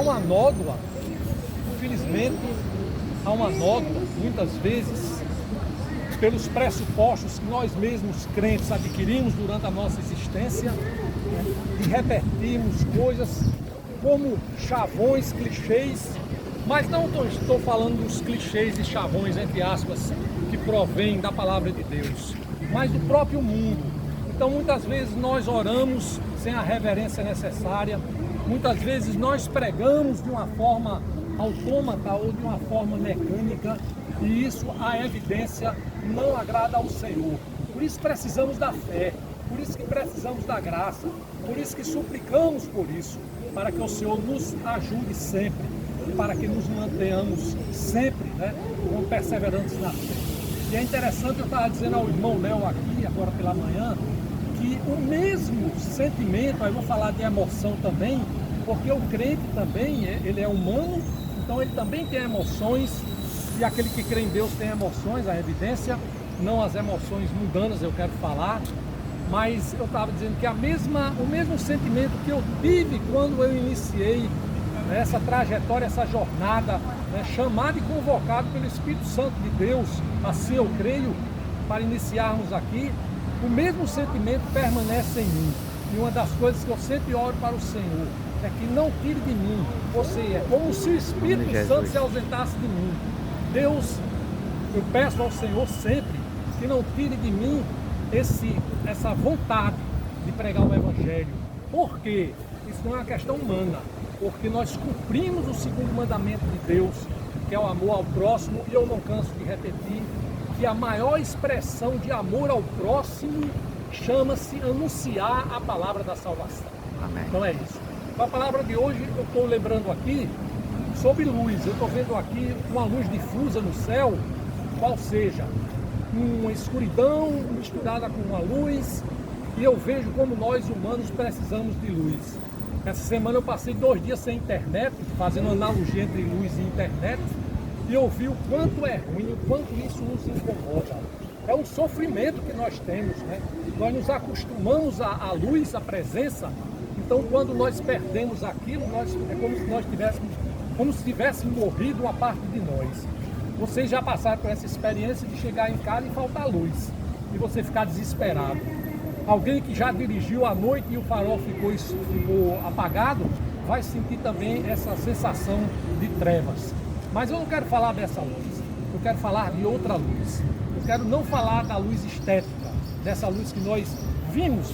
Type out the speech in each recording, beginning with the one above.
uma nódoa, infelizmente, há uma nódoa, muitas vezes, pelos pressupostos que nós mesmos crentes adquirimos durante a nossa existência, né, e repetimos coisas como chavões, clichês, mas não estou falando dos clichês e chavões, entre aspas, que provém da palavra de Deus, mas do próprio mundo. Então muitas vezes nós oramos sem a reverência necessária, muitas vezes nós pregamos de uma forma autômata ou de uma forma mecânica, e isso, a evidência, não agrada ao Senhor. Por isso precisamos da fé, por isso que precisamos da graça, por isso que suplicamos por isso, para que o Senhor nos ajude sempre, para que nos mantenhamos sempre, né, com perseverantes na fé. E é interessante, eu estava dizendo ao irmão Léo aqui, agora pela manhã, que o mesmo sentimento, aí eu vou falar de emoção também, porque o crente também, ele é humano, então ele também tem emoções, e aquele que crê em Deus tem emoções, a evidência, não as emoções mundanas, eu quero falar, mas eu estava dizendo que o mesmo sentimento que eu tive quando eu iniciei, né, essa trajetória, essa jornada, né, chamado e convocado pelo Espírito Santo de Deus, assim eu creio, para iniciarmos aqui, o mesmo sentimento permanece em mim. E uma das coisas que eu sempre oro para o Senhor é que não tire de mim, você é como se o Espírito Santo se ausentasse de mim. Deus, eu peço ao Senhor sempre que não tire de mim essa vontade de pregar o Evangelho. Por quê? Isso não é uma questão humana, porque nós cumprimos o segundo mandamento de Deus, que é o amor ao próximo, e eu não canso de repetir que a maior expressão de amor ao próximo chama-se anunciar a palavra da salvação. Amém. Então é isso. A palavra de hoje eu estou lembrando aqui sobre luz. Eu estou vendo aqui uma luz difusa no céu, qual seja uma escuridão misturada com uma luz, e eu vejo como nós humanos precisamos de luz. Essa semana eu passei 2 dias sem internet, fazendo analogia entre luz e internet, e eu vi o quanto é ruim, o quanto isso nos incomoda. É um sofrimento que nós temos, né? Nós nos acostumamos à luz, à presença, então quando nós perdemos aquilo, é como se tivéssemos morrido uma parte de nós. Vocês já passaram por essa experiência de chegar em casa e faltar luz, e você ficar desesperado. Alguém que já dirigiu à noite e o farol ficou apagado, vai sentir também essa sensação de trevas. Mas eu não quero falar dessa luz, eu quero falar de outra luz. Eu quero não falar da luz estética, dessa luz que nós vimos,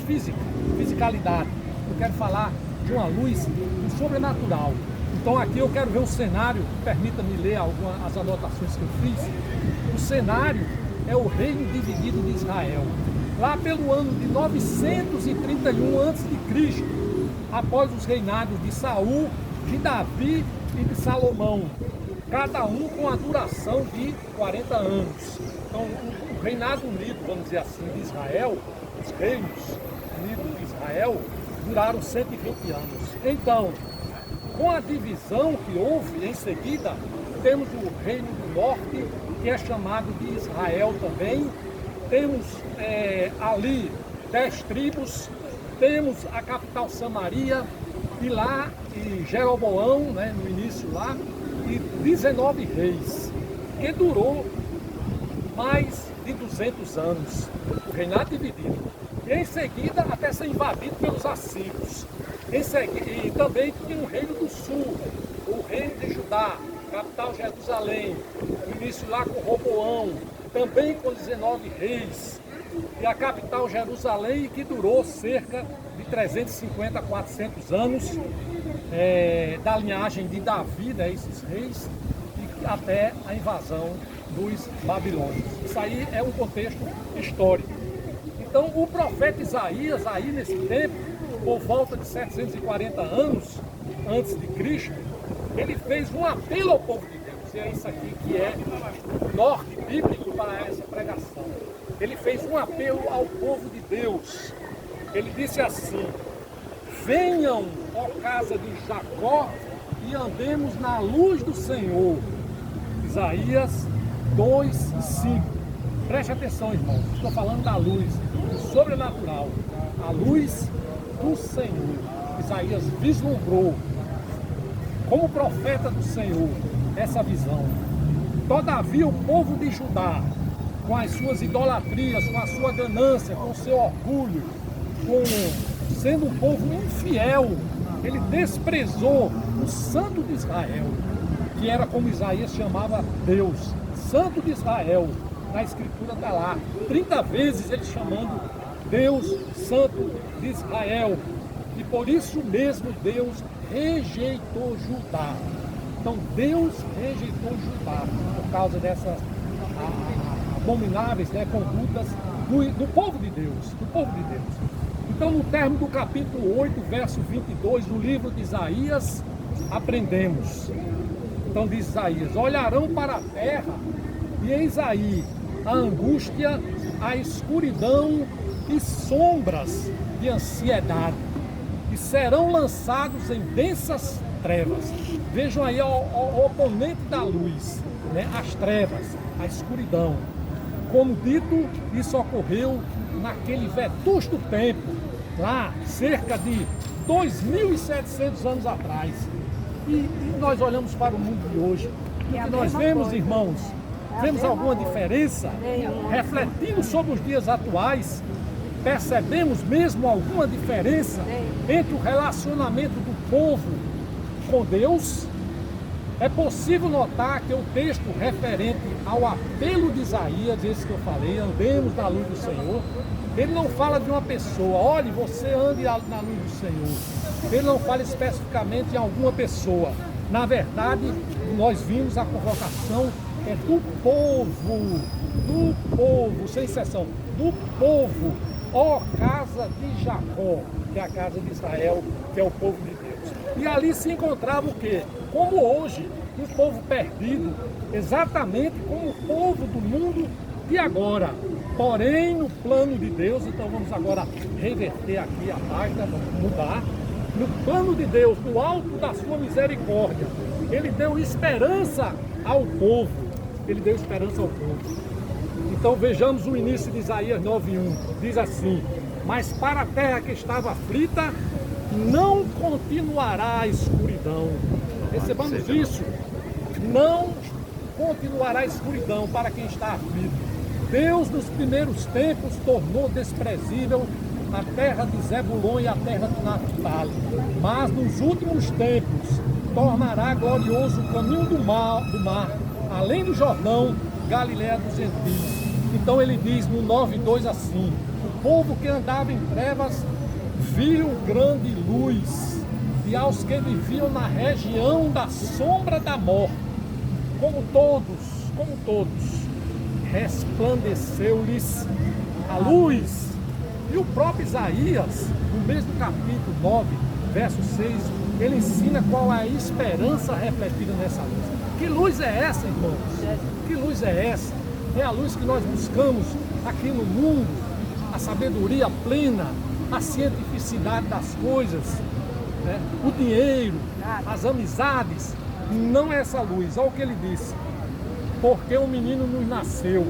fisicalidade. Eu quero falar de uma luz do sobrenatural. Então aqui eu quero ver o cenário, permita-me ler as anotações que eu fiz. O cenário é o reino dividido de Israel. Lá pelo ano de 931 a.C., após os reinados de Saul, de Davi e de Salomão, cada um com a duração de 40 anos. Então o reinado unido, vamos dizer assim, de Israel, os reinos unidos de Israel, duraram 120 anos. Então, com a divisão que houve em seguida, temos o reino do norte, que é chamado de Israel também. Temos ali 10 tribos, temos a capital Samaria, e lá, e Jeroboão, né, no início lá, e 19 reis, que durou mais de 200 anos, o reinado dividido. E em seguida, até ser invadido pelos assírios. E também tinha o reino do sul, o reino de Judá, capital Jerusalém, no início lá com Roboão, também com 19 reis, e a capital Jerusalém, que durou cerca de 350 a 400 anos, da linhagem de Davi, né, esses reis, e até a invasão dos babilônios. Isso aí é um contexto histórico. Então o profeta Isaías, aí nesse tempo, por volta de 740 anos antes de Cristo, ele fez um apelo ao povo de Deus. E é isso aqui que é o norte bíblico para essa pregação. Ele fez um apelo ao povo de Deus. Ele disse assim: venham, ó casa de Jacó, e andemos na luz do Senhor. Isaías 2:5. Preste atenção, irmãos. Estou falando da luz sobrenatural, a luz do Senhor. Isaías vislumbrou como profeta do Senhor, essa visão. Todavia o povo de Judá, com as suas idolatrias, com a sua ganância, com o seu orgulho, sendo um povo infiel, ele desprezou o Santo de Israel, que era como Isaías chamava Deus, Santo de Israel. Na Escritura está lá, 30 vezes ele chamando Deus, Santo de Israel. E por isso mesmo Deus rejeitou Judá. Então Deus rejeitou Judá por causa dessas abomináveis, né, condutas do povo de Deus, Então no término do capítulo 8, verso 22 do livro de Isaías, aprendemos. Então diz Isaías: olharão para a terra e eis aí a angústia, a escuridão e sombras de ansiedade, e serão lançados em densas trevas. Vejam aí o oponente da luz, né? As trevas, a escuridão. Como dito, isso ocorreu naquele vetusto tempo, lá cerca de 2.700 anos atrás. E nós olhamos para o mundo de hoje, o que nós vemos, irmãos, vemos alguma diferença? Refletindo sobre os dias atuais, percebemos mesmo alguma diferença entre o relacionamento do povo com Deus? É possível notar que o texto referente ao apelo de Isaías, esse que eu falei, andemos na luz do Senhor, ele não fala de uma pessoa, olhe, você ande na luz do Senhor. Ele não fala especificamente em alguma pessoa. Na verdade, nós vimos a convocação do povo, sem exceção, do povo, ó casa de Jacó, que é a casa de Israel, que é o povo de Deus. E ali se encontrava o quê? Como hoje, um povo perdido, exatamente como o povo do mundo de agora. Porém, no plano de Deus, então vamos agora reverter aqui a página, vamos mudar. No plano de Deus, no alto da sua misericórdia, ele deu esperança ao povo. Ele deu esperança ao povo. Então vejamos o início de Isaías 9:1. Diz assim: mas para a terra que estava aflita, não continuará a escuridão. Recebamos isso. Não continuará a escuridão para quem está aflito. Deus nos primeiros tempos tornou desprezível a terra de Zebulon e a terra de Naphtali, mas nos últimos tempos tornará glorioso o caminho do mar, além do Jordão, Galileia dos gentios. Então ele diz no 9:2 assim: o povo que andava em trevas viu grande luz, e aos que viviam na região da sombra da morte, como todos, resplandeceu-lhes a luz. E o próprio Isaías, no mesmo capítulo 9, verso 6, ele ensina qual é a esperança refletida nessa luz. Que luz é essa, irmãos? Que luz é essa? É a luz que nós buscamos aqui no mundo, a sabedoria plena, a cientificidade das coisas, né? O dinheiro, as amizades. Não é essa luz. Olha o que ele disse: porque um menino nos nasceu,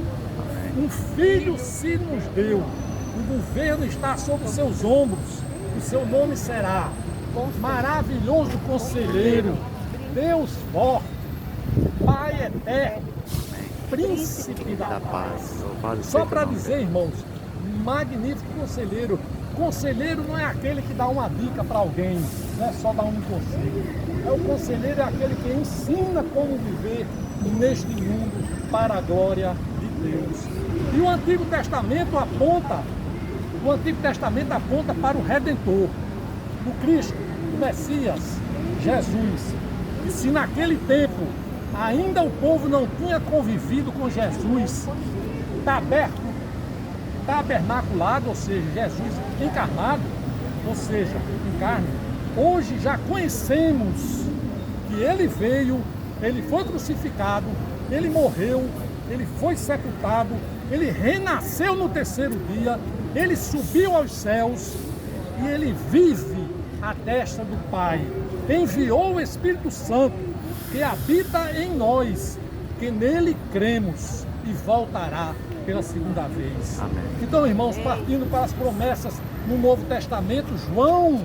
um filho se nos deu, o governo está sobre os seus ombros, o seu nome será Maravilhoso Conselheiro, Deus Forte, Pai Eterno, Príncipe da Paz. Só para dizer, irmãos, magnífico conselheiro. Conselheiro não é aquele que dá uma dica para alguém, não é só dar um conselho. O conselheiro é aquele que ensina como viver neste mundo para a glória de Deus. E o Antigo Testamento aponta para o Redentor, o Cristo, o Messias, Jesus. E se naquele tempo ainda o povo não tinha convivido com Jesus tabernaculado, ou seja, Jesus encarnado, ou seja, em carne, hoje já conhecemos que ele veio, ele foi crucificado, ele morreu, ele foi sepultado, ele renasceu no terceiro dia, ele subiu aos céus e ele vive à destra do Pai. Enviou o Espírito Santo que habita em nós, que nele cremos, e voltará pela segunda vez. Amém. Então, irmãos, partindo para as promessas no Novo Testamento, João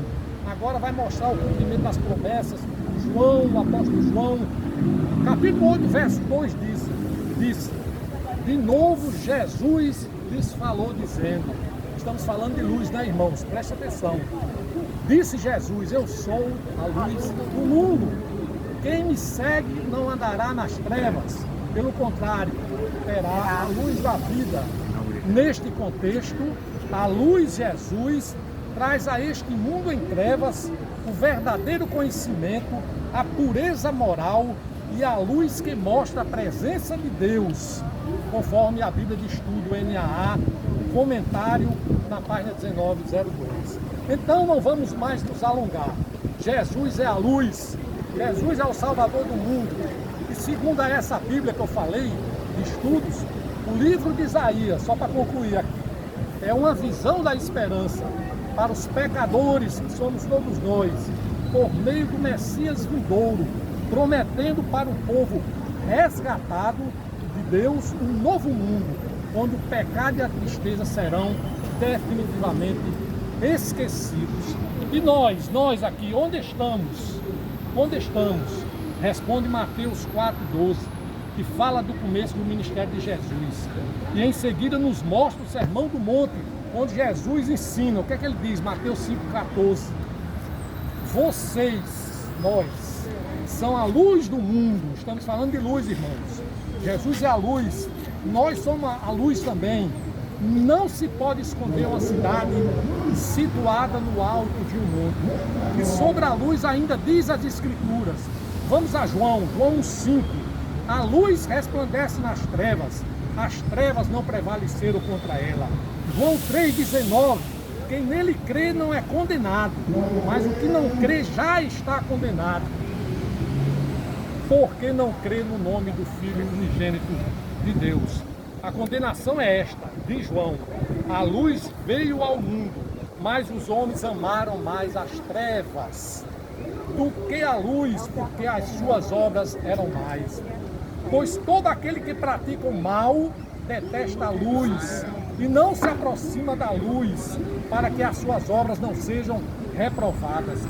agora vai mostrar o cumprimento das promessas. João, o apóstolo João, capítulo 8, verso 2 diz: de novo Jesus lhes falou dizendo, estamos falando de luz, né, irmãos? Preste atenção. Disse Jesus: eu sou a luz do mundo. Quem me segue não andará nas trevas, pelo contrário, terá a luz da vida. Neste contexto, a luz Jesus traz a este mundo em trevas o verdadeiro conhecimento, a pureza moral e a luz que mostra a presença de Deus, conforme a Bíblia de Estudo NAA, comentário na página 1902. Então não vamos mais nos alongar. Jesus é a luz, Jesus é o Salvador do mundo. E segundo essa Bíblia que eu falei, de estudos, o livro de Isaías, só para concluir aqui, é uma visão da esperança para os pecadores, que somos todos nós, por meio do Messias vindouro, prometendo para o povo resgatado de Deus um novo mundo, onde o pecado e a tristeza serão definitivamente esquecidos. E nós aqui, onde estamos? Onde estamos? Responde Mateus 4,12, que fala do começo do ministério de Jesus. E em seguida nos mostra o Sermão do Monte, onde Jesus ensina. O que é que ele diz? Mateus 5,14. Vocês, nós, são a luz do mundo. Estamos falando de luz, irmãos. Jesus é a luz. Nós somos a luz também. Não se pode esconder uma cidade situada no alto de um monte. E sobre a luz ainda diz as Escrituras. Vamos a João 1,5. A luz resplandece nas trevas, as trevas não prevaleceram contra ela. João 3,19. Quem nele crê não é condenado, mas o que não crê já está condenado, porque não crê no nome do Filho unigênito de Deus. A condenação é esta, diz João: a luz veio ao mundo, mas os homens amaram mais as trevas do que a luz, porque as suas obras eram mais. Pois todo aquele que pratica o mal detesta a luz e não se aproxima da luz, para que as suas obras não sejam reprovadas.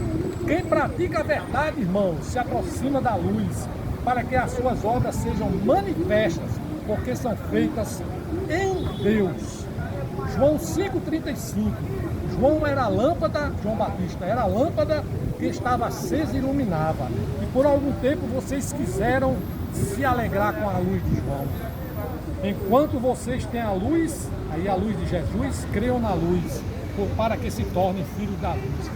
Quem pratica a verdade, irmãos, se aproxima da luz, para que as suas obras sejam manifestas, porque são feitas em Deus. João 5,35. João era a lâmpada, João Batista era a lâmpada que estava acesa e iluminava. E por algum tempo vocês quiseram se alegrar com a luz de João. Enquanto vocês têm a luz, aí a luz de Jesus, creiam na luz, para que se tornem filhos da luz.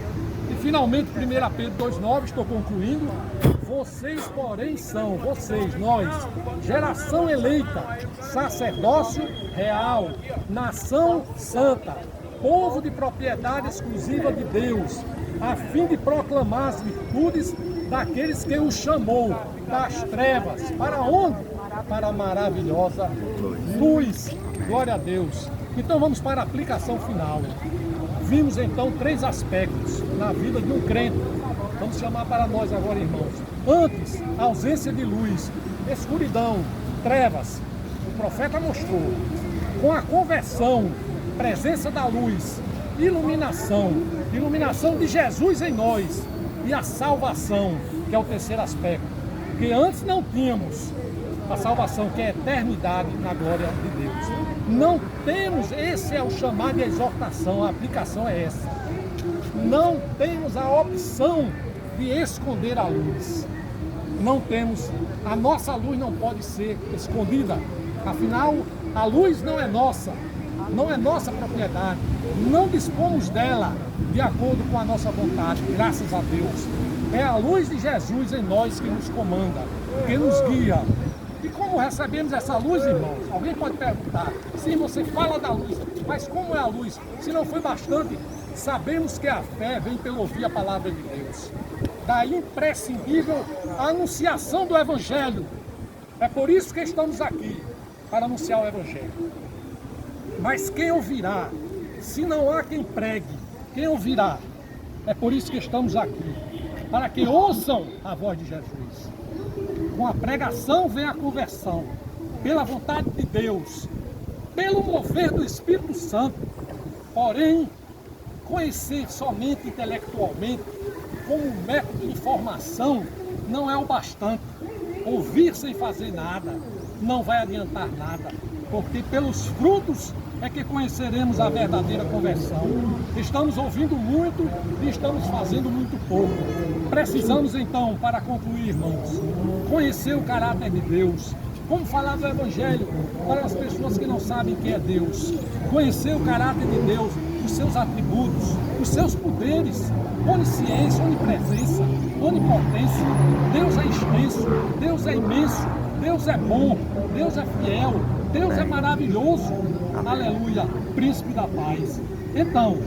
E finalmente, 1 Pedro 2,9, estou concluindo. Vocês, porém, são, vocês, nós, geração eleita, sacerdócio real, nação santa, povo de propriedade exclusiva de Deus, a fim de proclamar as virtudes daqueles que o chamou das trevas. Para onde? Para a maravilhosa luz. Glória a Deus. Então vamos para a aplicação final. Vimos então 3 aspectos na vida de um crente. Vamos chamar para nós agora, irmãos. Antes, ausência de luz, escuridão, trevas. O profeta mostrou. Com a conversão, presença da luz, iluminação de Jesus em nós e a salvação, que é o terceiro aspecto. Porque antes não tínhamos a salvação, que é a eternidade na glória de Deus. Não temos, esse é o chamado e a exortação, a aplicação é essa. Não temos a opção de esconder a luz. Não temos, a nossa luz não pode ser escondida. Afinal, a luz não é nossa propriedade. Não dispomos dela de acordo com a nossa vontade, graças a Deus. É a luz de Jesus em nós que nos comanda, que nos guia. E como recebemos essa luz, irmãos? Alguém pode perguntar: sim, você fala da luz, mas como é a luz? Se não foi bastante, sabemos que a fé vem pelo ouvir a palavra de Deus. Daí imprescindível a anunciação do Evangelho. É por isso que estamos aqui, para anunciar o Evangelho. Mas quem ouvirá? Se não há quem pregue, quem ouvirá? É por isso que estamos aqui, para que ouçam a voz de Jesus. Com a pregação vem a conversão, pela vontade de Deus, pelo mover do Espírito Santo. Porém, conhecer somente intelectualmente, como método de formação, não é o bastante. Ouvir sem fazer nada não vai adiantar nada, porque pelos frutos é que conheceremos a verdadeira conversão. Estamos ouvindo muito e estamos fazendo muito pouco. Precisamos então, para concluir, irmãos, conhecer o caráter de Deus. Como falar do Evangelho para as pessoas que não sabem quem é Deus? Conhecer o caráter de Deus, os seus atributos, os seus poderes, onisciência, onipresença, onipotência. Deus é extenso, Deus é imenso, Deus é bom, Deus é fiel, Deus é maravilhoso. Aleluia, príncipe da paz. Então,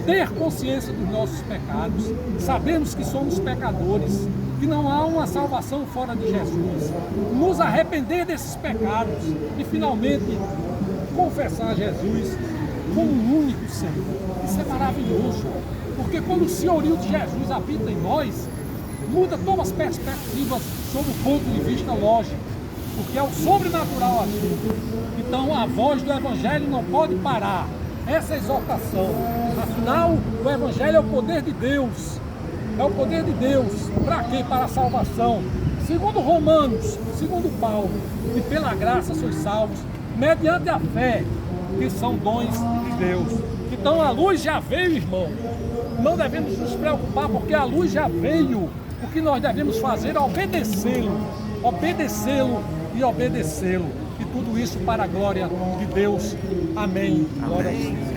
ter consciência dos nossos pecados, sabemos que somos pecadores, que não há uma salvação fora de Jesus, nos arrepender desses pecados e finalmente confessar Jesus como o único Senhor. Isso é maravilhoso, porque quando o senhorio de Jesus habita em nós, muda todas as perspectivas sob o ponto de vista lógico, porque é o sobrenatural agindo. Então a voz do Evangelho não pode parar. Essa é a exortação. Afinal, o Evangelho é o poder de Deus. É o poder de Deus. Para quê? Para a salvação. Segundo Romanos, segundo Paulo, e pela graça sois salvos, mediante a fé, que são dons de Deus. Então a luz já veio, irmão. Não devemos nos preocupar, porque a luz já veio. O que nós devemos fazer é obedecê-lo. Obedecê-lo e obedecê-lo. E tudo isso para a glória de Deus. Amém. Glória a Deus.